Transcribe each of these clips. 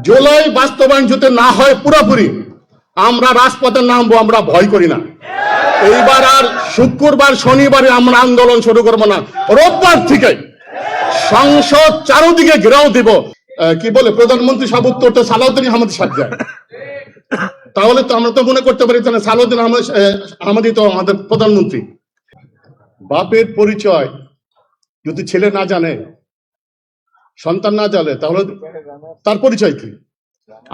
জুলাই বাস্তবায়ন যদি না হয় পুরোপুরি আমরা রাজপথে নামবো, আমরা ভয় করি না। এইবার আর শুক্রবার শনিবারে আমরা আন্দোলন শুরু করবো না, রোববার থেকে সংসদ চারদিকে ঘেরাও দিব। কি বলে প্রধানমন্ত্রী সব উত্তরটা সালাউদ্দিন আহমেদ সাহেব যায়, তাহলে তো আমরা তো মনে করতে পারি সালাউদ্দিন আহমেদই তো আমাদের প্রধানমন্ত্রী। বাপের পরিচয় যদি ছেলে না জানে, সন্তান না জানে, তাহলে তার পরিচয় কি?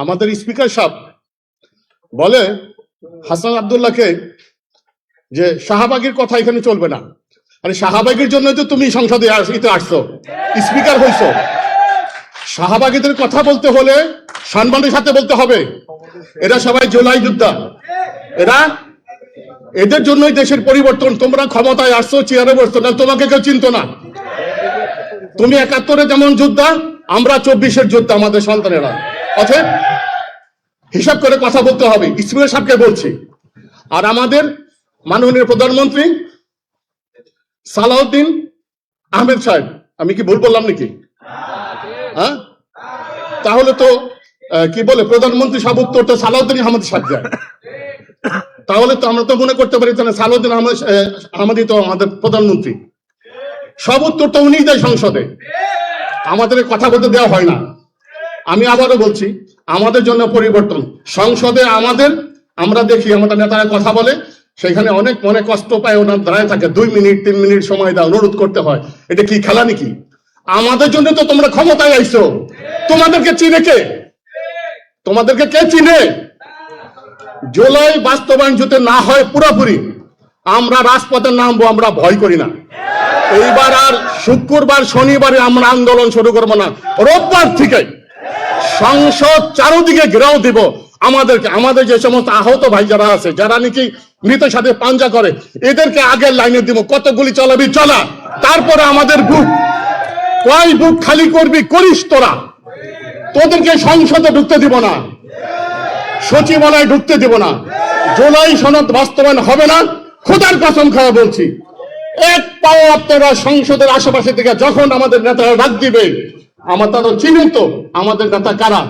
আমাদের স্পিকার সাহেব বলে হাসান আব্দুল্লাহকে যে শাহবাগের কথা এখানে চলবে না। আরে শাহবাগের জন্য তো তুমি সংসদে আসছো, স্পিকার হইছো। শাহবাগীদের কথা বলতে হলে সম্মানের সাথে বলতে হবে। এরা সবাই জুলাই যোদ্ধা, এদের জন্যই দেশের পরিবর্তন। তোমরা ক্ষমতায় আসছো, চেয়ারে বসছো না, তোমাকে কেউ চিনতো না। তুমি ৭১-এ যেমন যোদ্ধা, আমরা ২৪-এর যোদ্ধা, আমাদের সন্তানেরা। অতএব হিসাব করে কথা বলতে হবে, স্পিকার সাহেবকে বলছি। আর আমাদের মাননীয় প্রধানমন্ত্রী সালাউদ্দিন আহমেদ সাহেব, আমি কি ভুল বললাম নাকি? হ্যাঁ, তাহলে তো কি বলে প্রধানমন্ত্রী সব উত্তরটা সালাউদ্দিন আহমেদ সাহেব যায়, তাহলে তো আমরা তো মনে করতে পারি সালাউদ্দিন আহমেদই তো আমাদের প্রধানমন্ত্রী। সব উত্তর তো উনি দেয় সংসদে, আমাদের কথা বলতে দেওয়া হয় না। আমি আবারও বলছি, আমাদের জন্য পরিবর্তন সংসদে আমরা দেখি আমাদের নেতারা কথা বলে, সেখানে অনেক মনে কষ্ট পায়, ওনার দাঁড়ায় থাকে ২ মিনিট ৩ মিনিট সময় দাও, অনুরোধ করতে হয়। এটা কি খেলা নাকি? আমাদের জন্য তো তোমরা ক্ষমতায় আইছো, তোমাদেরকে চিনে কে? তোমাদেরকে কে চিনে? জুলাই বাস্তবায়ন যদি না হয় পুরোপুরি আমরা রাজপথে নামবো, আমরা ভয় করি না। এইবার আর শুক্রবার শনিবারে আমরা আন্দোলন শুরু করবো না, রোববার থেকে সংসদ চারদিকে ঘেরাও দিব। আমাদের যে সমস্ত আহত ভাই যারা আছে, যারা নাকি মৃতের সাথে পাঞ্জা করে, এদেরকে আগের লাইনে দিব। কত গুলি চালাবি চলা, তারপরে আমাদের বুক খালি করবি করিস তোরা। তোদেরকে সংসদে ঢুকতে দিব না, সচিবালয়ে ঢুকতে দিব না। জুলাই সনদ বাস্তবায়ন হবে না, খোদার কসম খাওয়া বলছি। এক পাও আপনারা সংসদের আশেপাশে থেকে যখন আমাদের নেতারা ডাক দিবে, আমার তারা চিনেন তো আমাদের নেতা কারা,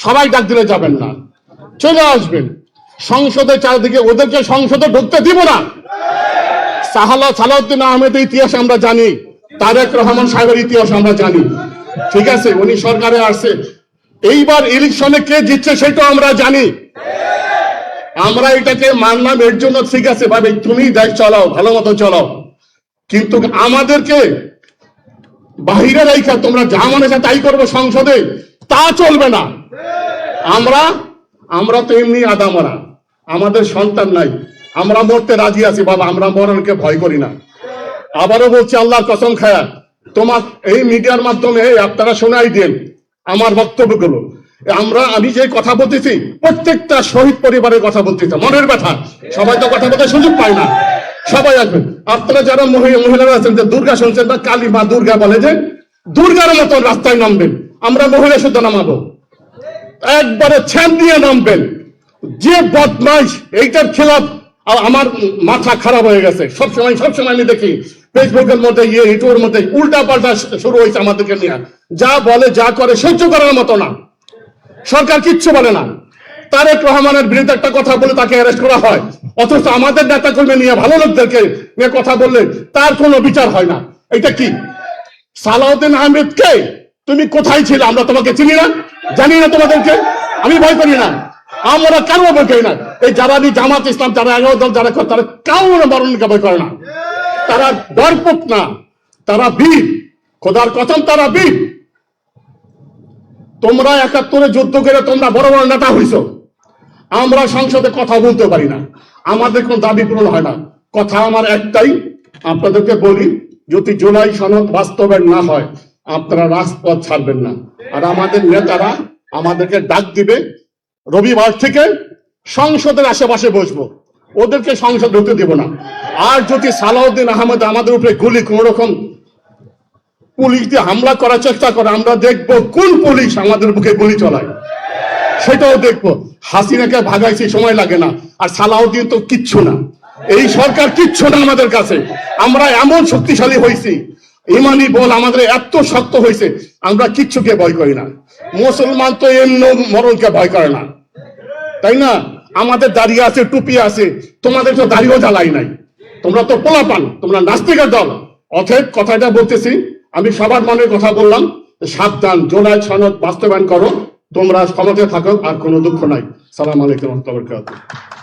সবাই ডাক দিলে যাবেন না, চলে আসবেন সংসদের চারদিকে। ওদেরকে সংসদে ঢুকতে দিব না। সালাউদ্দিন আহমেদের ইতিহাস আমরা জানি, তারেক রহমান সাহেবের ইতিহাস আমরা জানি, ঠিক আছে? উনি সরকারে আসছে, এইবার ইলেকশনে কে জিতছে সেটাও আমরা জানি। আমরা এটাকে মানলাম, এর জন্য ঠিক আছে ভাবে তুমি দেশ চালাও, ভালো মতো চালাও, কিন্তু আমাদেরকে বাহিরে রাইখা তোমরা যা মনে হয় তাই করবো সংসদে, তা চলবে না। আমরা তো এমনি আদামরা, আমাদের সন্তান নাই, আমরা মরতে রাজি আছি বাবা, আমরা মরণকে ভয় করি না। আবারও বলছি আল্লাহর কসম খায়া, তোমার এই মিডিয়ার মাধ্যমে আপনারা শোনাই দেন আমার বক্তব্যগুলো। আমি যে কথা বলতেছি প্রত্যেকটা শহীদ পরিবারের কথা বলতেছি, মনের ব্যথা। সবাই তো কথা বলতে সুযোগ পায় না, সবাই আসবেন। আপনারা যারা মহিলারা আছেন, যে দুর্গা শুনছেন না, কালী মা দুর্গা বলে যে দুর্গার মতো রাস্তায় নামবেন, আমরা মহিলা শুদ্ধ নামাবো, একবারে ছ্যান দিয়ে নামবেন। যে বদমাইশ এইটার খেলাফ আমার মাথা খারাপ হয়ে গেছে। সবসময় আমি দেখি ফেসবুকের মধ্যে ইউটিউবের মধ্যে উল্টা পাল্টা শুরু হয়েছে আমাদেরকে নিয়ে। যা বলে যা করে সহ্য করার মতো না। সরকার কিচ্ছু বলে না। তারেক রহমানের বিরুদ্ধে একটা কথা বলে তাকে অ্যারেস্ট করা হয়, অথচ আমাদের নেতা কর্মী নিয়ে, ভালো লোকদেরকে নিয়ে কথা বললে তার কোনো বিচার হয় না। এটা কি? সালাউদ্দিন আহমেদ কে? তুমি কোথায় ছিলে? আমরা তোমাকে চিনি না, জানি না তোমাদেরকে। আমি ভয় করি না, আমরা কারো ভয় করি না। এই যারা জামাত ইসলাম, যারা 11 দল যারা করে, তারা কারো মরণকে ভয় করে না। তারা ডরপোক না, তারা বীর, খোদার কসম তারা বীর। তোমরা ৭১-এ যুদ্ধ করে তোমরা বড় বড় নেতা হইছো, আমরা সংসদে কথা বলতে পারি না, আমাদের কোন দাবি পূরণ হয় না। কথা আমার একটাই, আপনাদেরকে বলি, যদি জুলাই সনদ বাস্তবায়ন না হয় আপনারা রাজপথ ছাড়বেন না। আর আমাদের নেতারা আমাদেরকে ডাক দিবে, রবিবার থেকে সংসদের আশেপাশে বসবো, ওদেরকে সংসদ ঢুকতে দিব না। আর যদি সালাউদ্দিন আহমেদ আমাদের উপরে গুলি, কোন রকম পুলিশ দিয়ে হামলা করার চেষ্টা করে, আমরা দেখবো কোন পুলিশ আমাদের বুকে গুলি চলায়, সেটাও দেখবো। হাসিনাকে ভাগাইছি, সময় লাগে না। আর সালাউদ্দিন তো কিচ্ছু না, এই সরকার কিচ্ছু না আমাদের কাছে। আমরা এমন শক্তিশালী হয়েছি, ইমানি বল আমাদের এত শক্ত হয়েছে, আমরা কিচ্ছুকে ভয় করি না। মুসলমান তো এমন মরণকে ভয় করে না, তাই না? আমাদের দাঁড়িয়ে আছে, টুপি আছে, তোমাদের তো দাঁড়িয়েও জ্বালাই নাই। তোমরা তো পোলাপান, তোমরা নাস্তিকের দল। অতএব কথাটা বলতেছি, আমি সবার মনের কথা বললাম, সাবধান, জুলাই সনদ বাস্তবায়ন করো, তোমরা ক্ষমতায় থাকো, আর কোনো দুঃখ নাই। সালাম আলাইকুম ওয়া রাহমাতুল্লাহি ওয়া বারাকাতুহু।